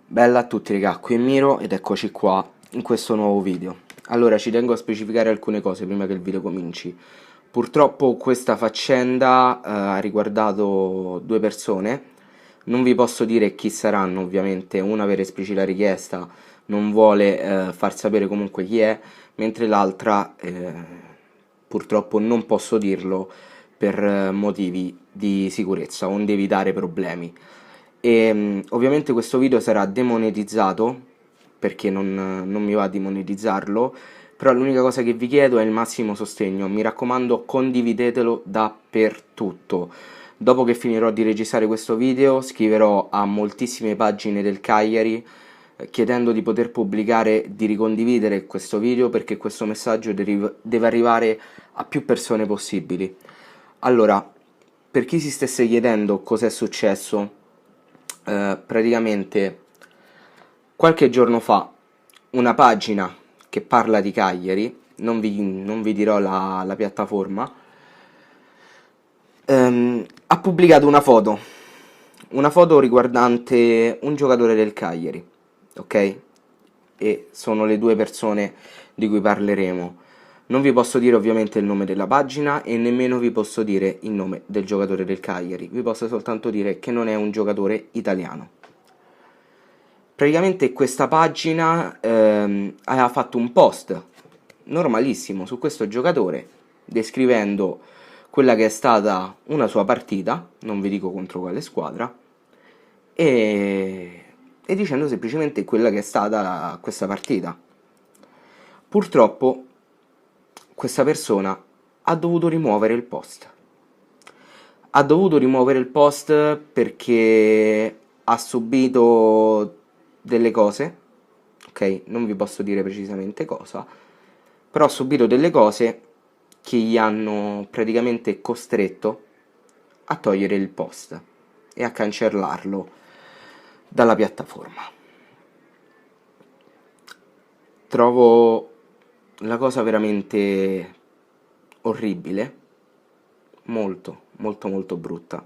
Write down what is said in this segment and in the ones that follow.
Bella a tutti raga, qui è Miro ed eccoci qua in questo nuovo video. Allora, ci tengo a specificare alcune cose prima che il video cominci. Purtroppo questa faccenda ha riguardato due persone, non vi posso dire chi saranno ovviamente, una per esplicita richiesta non vuole far sapere comunque chi è, mentre l'altra purtroppo non posso dirlo per motivi di sicurezza, onde evitare problemi. Ovviamente questo video sarà demonetizzato perché non mi va di monetizzarlo, però l'unica cosa che vi chiedo è il massimo sostegno, mi raccomando condividetelo dappertutto. Dopo che finirò di registrare questo video scriverò a moltissime pagine del Cagliari chiedendo di poter pubblicare, di ricondividere questo video perché questo messaggio deve arrivare a più persone possibili. Allora, per chi si stesse chiedendo cos'è successo, praticamente qualche giorno fa una pagina che parla di Cagliari, non vi dirò la piattaforma, ha pubblicato una foto riguardante un giocatore del Cagliari, ok? E sono le due persone di cui parleremo. Non vi posso dire ovviamente il nome della pagina e nemmeno vi posso dire il nome del giocatore del Cagliari, vi posso soltanto dire che non è un giocatore italiano. Praticamente questa pagina aveva fatto un post normalissimo su questo giocatore descrivendo quella che è stata una sua partita, non vi dico contro quale squadra, e dicendo semplicemente quella che è stata questa partita. Purtroppo questa persona ha dovuto rimuovere il post. Ha dovuto rimuovere il post perché ha subito delle cose, ok? Non vi posso dire precisamente cosa, però ha subito delle cose che gli hanno praticamente costretto a togliere il post e a cancellarlo dalla piattaforma. Trovo la cosa veramente orribile, molto molto brutta,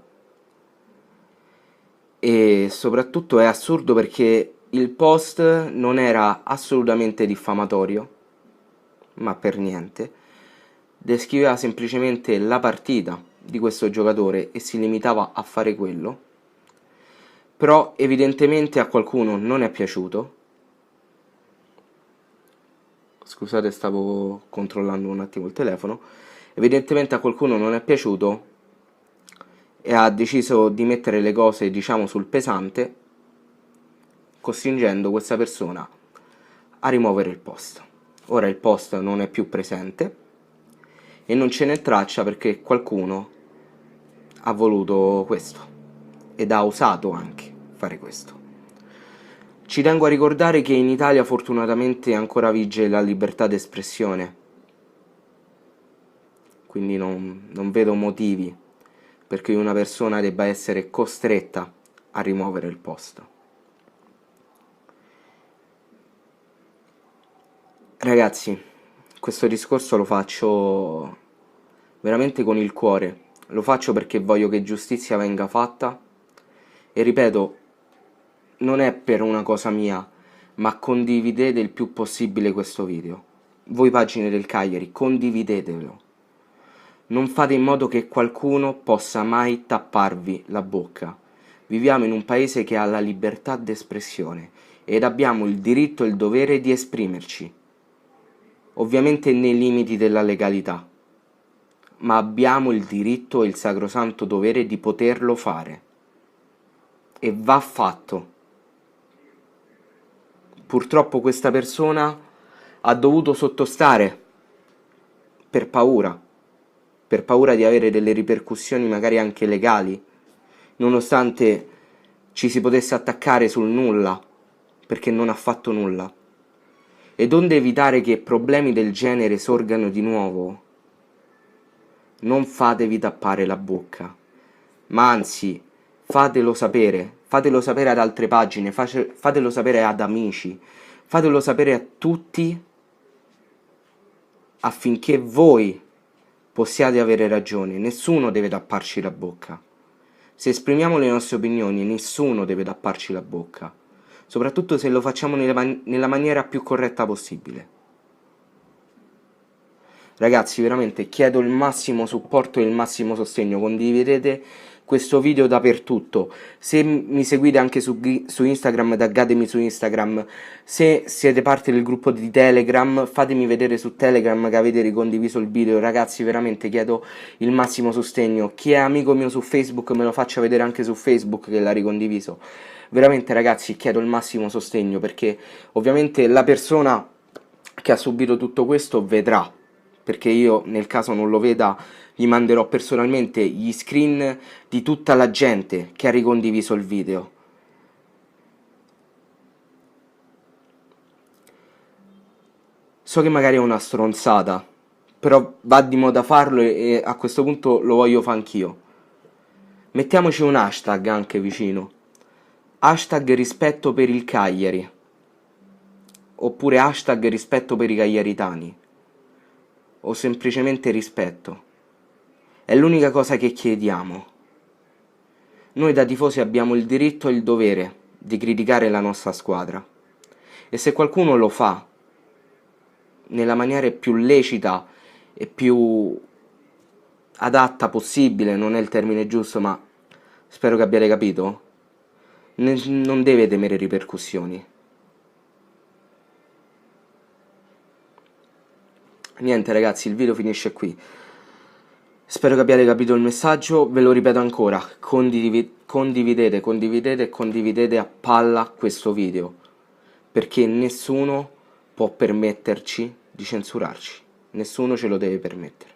e soprattutto è assurdo perché il post non era assolutamente diffamatorio, ma per niente, descriveva semplicemente la partita di questo giocatore e si limitava a fare quello, però evidentemente a qualcuno non è piaciuto. Scusate, stavo controllando un attimo il telefono. Evidentemente a qualcuno non è piaciuto e ha deciso di mettere le cose, diciamo, sul pesante, costringendo questa persona a rimuovere il post. Ora il post non è più presente e non ce n'è traccia perché qualcuno ha voluto questo ed ha osato anche fare questo. Ci tengo a ricordare che in Italia fortunatamente ancora vige la libertà d'espressione, quindi non vedo motivi perché una persona debba essere costretta a rimuovere il post. Ragazzi, questo discorso lo faccio veramente con il cuore, lo faccio perché voglio che giustizia venga fatta e ripeto, non è per una cosa mia, ma condividete il più possibile questo video. Voi pagine del Cagliari, condividetelo. Non fate in modo che qualcuno possa mai tapparvi la bocca. Viviamo in un paese che ha la libertà d'espressione ed abbiamo il diritto e il dovere di esprimerci, ovviamente nei limiti della legalità, ma abbiamo il diritto e il sacrosanto dovere di poterlo fare. E va fatto. Purtroppo questa persona ha dovuto sottostare per paura di avere delle ripercussioni magari anche legali, nonostante ci si potesse attaccare sul nulla, perché non ha fatto nulla. Ed onde evitare che problemi del genere sorgano di nuovo, non fatevi tappare la bocca, ma anzi fatelo sapere ad altre pagine, fatelo sapere ad amici, fatelo sapere a tutti affinché voi possiate avere ragione. Nessuno deve tapparci la bocca. Se esprimiamo le nostre opinioni, nessuno deve tapparci la bocca. soprattutto se lo facciamo nella maniera più corretta possibile. Ragazzi, veramente chiedo il massimo supporto e il massimo sostegno, condividete questo video dappertutto. Se mi seguite anche su Instagram, taggatemi su Instagram. Se siete parte del gruppo di Telegram, fatemi vedere su Telegram che avete ricondiviso il video. Ragazzi, veramente chiedo il massimo sostegno. Chi è amico mio su Facebook me lo faccia vedere anche su Facebook che l'ha ricondiviso. Veramente ragazzi, chiedo il massimo sostegno, perché ovviamente la persona che ha subito tutto questo vedrà, perché io nel caso non lo veda gli manderò personalmente gli screen di tutta la gente che ha ricondiviso il video. So che magari è una stronzata, però va di moda farlo e a questo punto lo voglio fare anch'io. Mettiamoci un hashtag anche vicino. Hashtag rispetto per il Cagliari. Oppure hashtag rispetto per i cagliaritani. O semplicemente rispetto. È l'unica cosa che chiediamo. Noi da tifosi abbiamo il diritto e il dovere di criticare la nostra squadra. E se qualcuno lo fa nella maniera più lecita e più adatta possibile, non è il termine giusto, ma spero che abbiate capito, non deve temere ripercussioni. Niente ragazzi, il video finisce qui. Spero che abbiate capito il messaggio, ve lo ripeto ancora, condividete e condividete a palla questo video, perché nessuno può permetterci di censurarci, nessuno ce lo deve permettere.